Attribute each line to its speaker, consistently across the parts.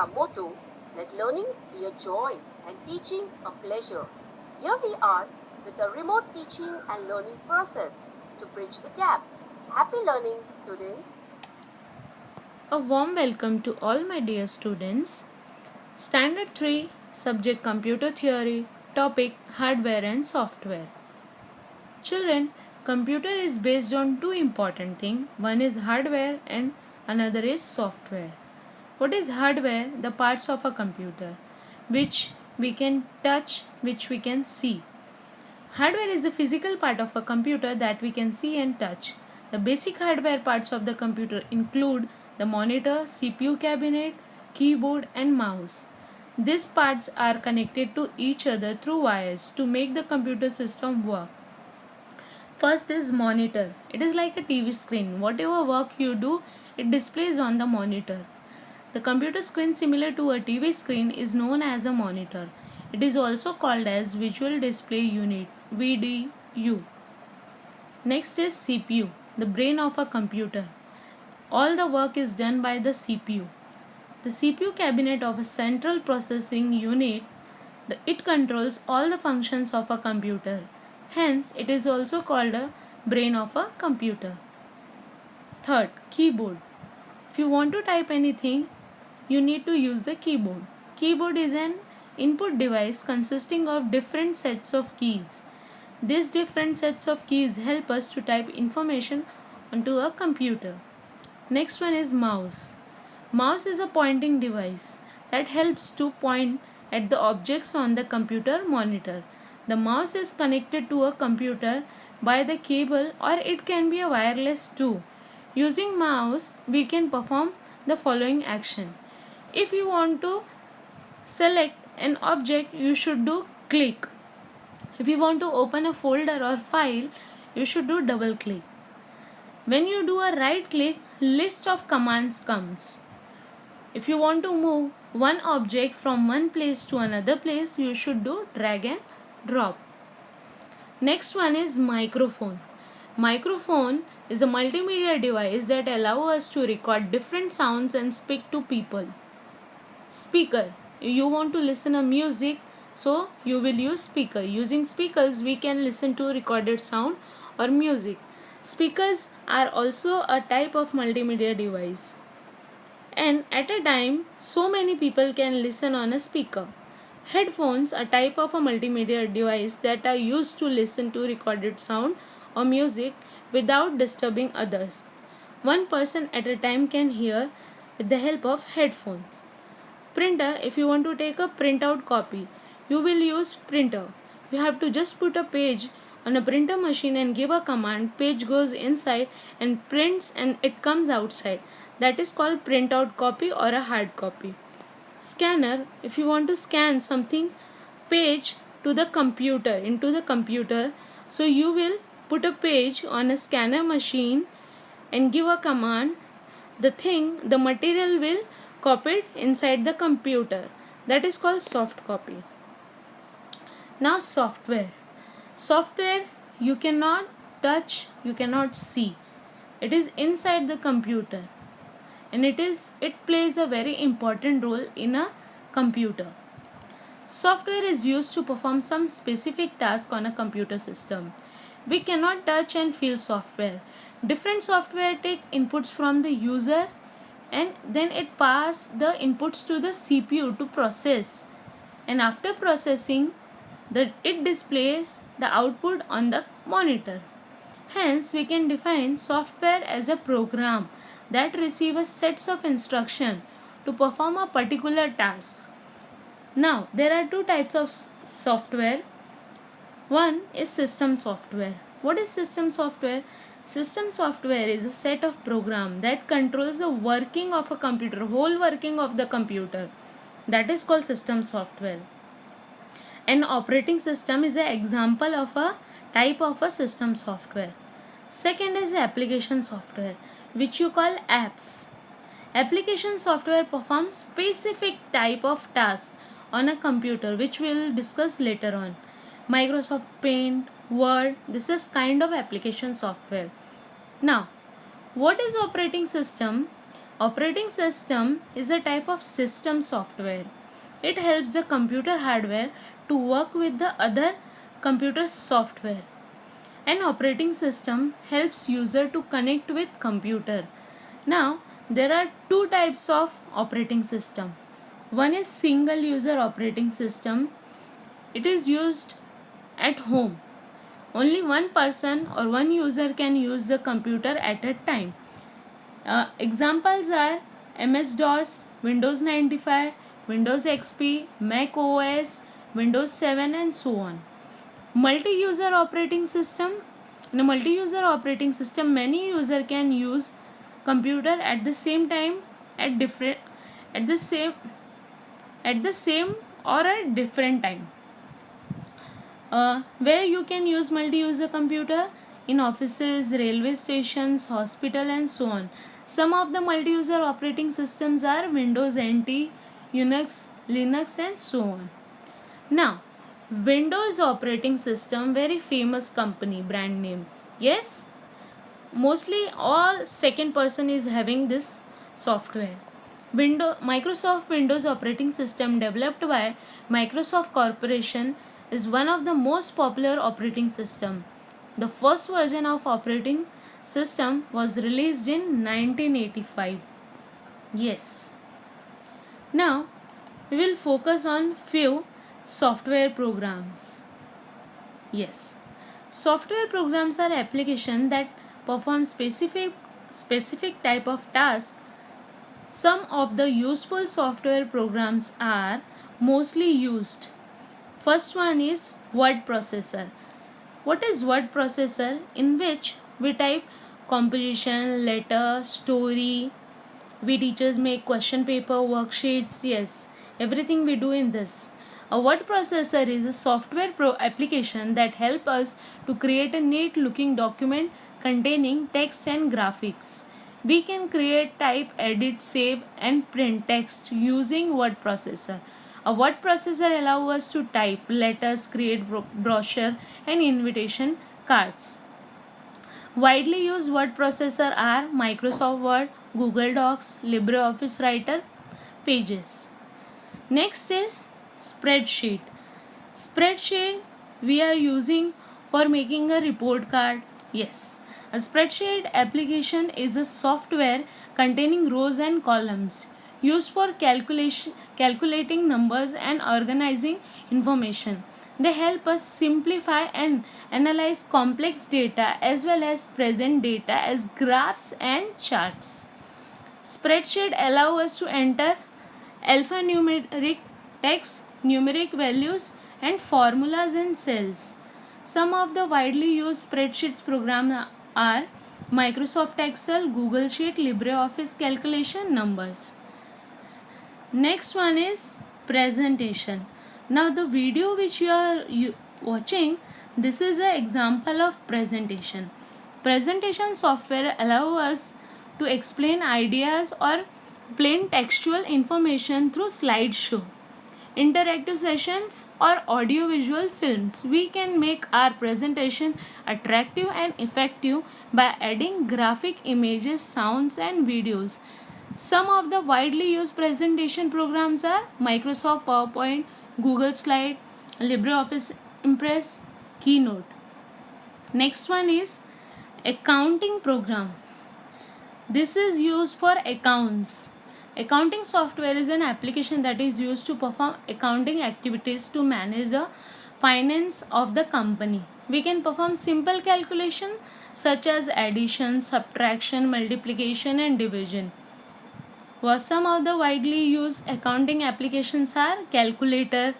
Speaker 1: our motto, let learning be a joy and teaching a pleasure. Here we are with a remote teaching and learning process to bridge the gap. Happy learning, students.
Speaker 2: A warm welcome to all my dear students. Standard 3, subject computer theory, topic hardware and software. Children, computer is based on two important things. One is hardware and another is software. What is hardware? The parts of a computer which we can touch, which we can see. Hardware is the physical part of a computer that we can see and touch. The basic hardware parts of the computer include the monitor, CPU cabinet, keyboard and mouse. These parts are connected to each other through wires to make the computer system work. First is monitor. It is like a TV screen. Whatever work you do, it displays on the monitor. The computer screen similar to a TV screen is known as a monitor. It is also called as Visual Display Unit VDU. Next is CPU, the brain of a computer. All the work is done by the CPU. The CPU cabinet of a central processing unit, it controls all the functions of a computer. Hence, it is also called a brain of a computer. Third, keyboard. If you want to type anything, you need to use the keyboard. Keyboard is an input device consisting of different sets of keys. These different sets of keys help us to type information onto a computer. Next one is mouse. Mouse is a pointing device that helps to point at the objects on the computer monitor. The mouse is connected to a computer by the cable or it can be a wireless too. Using mouse, we can perform the following action. If you want to select an object, you should do click. If you want to open a folder or file, you should do double click. When you do a right click, list of commands comes. If you want to move one object from one place to another place, you should do drag and drop. Next one is microphone. Microphone is a multimedia device that allows us to record different sounds and speak to people. Speaker. You want to listen to music, so you will use speaker. Using speakers, we can listen to recorded sound or music. Speakers are also a type of multimedia device. And at a time, so many people can listen on a speaker. Headphones are a type of a multimedia device that are used to listen to recorded sound or music without disturbing others. One person at a time can hear with the help of headphones. Printer, if you want to take a printout copy, you will use printer. You have to just put a page on a printer machine and give a command, page goes inside and prints and it comes outside. That is called printout copy or a hard copy. Scanner, if you want to scan something, page to the computer, into the computer, so you will put a page on a scanner machine and give a command, the material will copied inside the computer. That is called soft copy. Now software. Software you cannot touch, you cannot see. It is inside the computer and it plays a very important role in a computer. Software is used to perform some specific task on a computer system. We cannot touch and feel software. Different software take inputs from the user and then it pass the inputs to the CPU to process, and after processing it displays the output on the monitor. Hence we can define software as a program that receives sets of instruction to perform a particular task. Now there are two types of software. One is system software. What is system software? System software is a set of program that controls the working of a computer, whole working of the computer. That is called system software. An operating system is an example of a type of a system software. Second is application software, which you call apps. Application software performs specific type of task on a computer, which we will discuss later on. Microsoft Paint, Word, this is kind of application software. Now, what is operating system? Operating system is a type of system software. It helps the computer hardware to work with the other computer software. An operating system helps user to connect with computer. Now, there are two types of operating system. One is single user operating system. It is used at home. Only one person or one user can use the computer at a time. Examples are MS-DOS, Windows 95, Windows XP, Mac OS, Windows 7 and so on. Multi-user operating system. In a multi-user operating system, many users can use computer at the same time at the same or at different time. Where you can use multi-user computer in offices, railway stations, hospital and so on. Some of the multi-user operating systems are Windows NT, Unix, Linux and so on. Now, Windows operating system, very famous company, brand name. Yes, mostly all second person is having this software. Microsoft Windows operating system developed by Microsoft Corporation is one of the most popular operating system. The first version of operating system was released in 1985. Yes. Now we will focus on few software programs. Yes. Software programs are applications that perform specific type of task. Some of the useful software programs are mostly used. First one is word processor. What is word processor? In which we type composition, letter, story. We teachers make question paper, worksheets. Yes, everything we do in this. A word processor is a software application that help us to create a neat looking document containing text and graphics. We can create, type, edit, save and print text using word processor. A word processor allows us to type letters, create brochure and invitation cards. Widely used word processor are Microsoft Word, Google Docs, LibreOffice Writer, Pages. Next is spreadsheet. Spreadsheet we are using for making a report card. Yes, a spreadsheet application is a software containing rows and columns used for calculating numbers and organizing information. They help us simplify and analyze complex data as well as present data as graphs and charts. Spreadsheet allow us to enter alphanumeric text, numeric values and formulas in cells. Some of the widely used spreadsheets programs are Microsoft Excel, Google Sheet, LibreOffice Calculation, Numbers. Next one is presentation. Now the video which you are watching, this is an example of presentation. Presentation software allow us to explain ideas or plain textual information through slideshow, interactive sessions or audiovisual films. We can make our presentation attractive and effective by adding graphic images, sounds and videos. Some of the widely used presentation programs are Microsoft PowerPoint, Google Slide, LibreOffice Impress, Keynote. Next one is accounting program. This is used for accounts. Accounting software is an application that is used to perform accounting activities to manage the finance of the company. We can perform simple calculation such as addition, subtraction, multiplication and division. Some of the widely used accounting applications are calculator,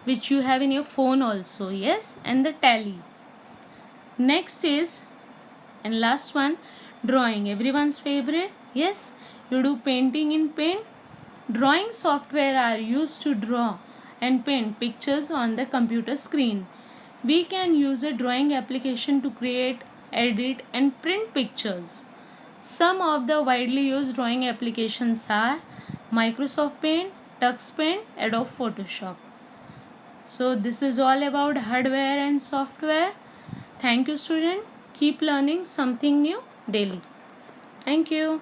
Speaker 2: which you have in your phone also, yes, and the tally. Next is, and last one, drawing, everyone's favorite. Yes, you do painting in paint. Drawing software are used to draw and paint pictures on the computer screen. We can use a drawing application to create, edit and print pictures. Some of the widely used drawing applications are Microsoft Paint, TuxPaint, Adobe Photoshop. So this is all about hardware and software. Thank you, student. Keep learning something new daily. Thank you.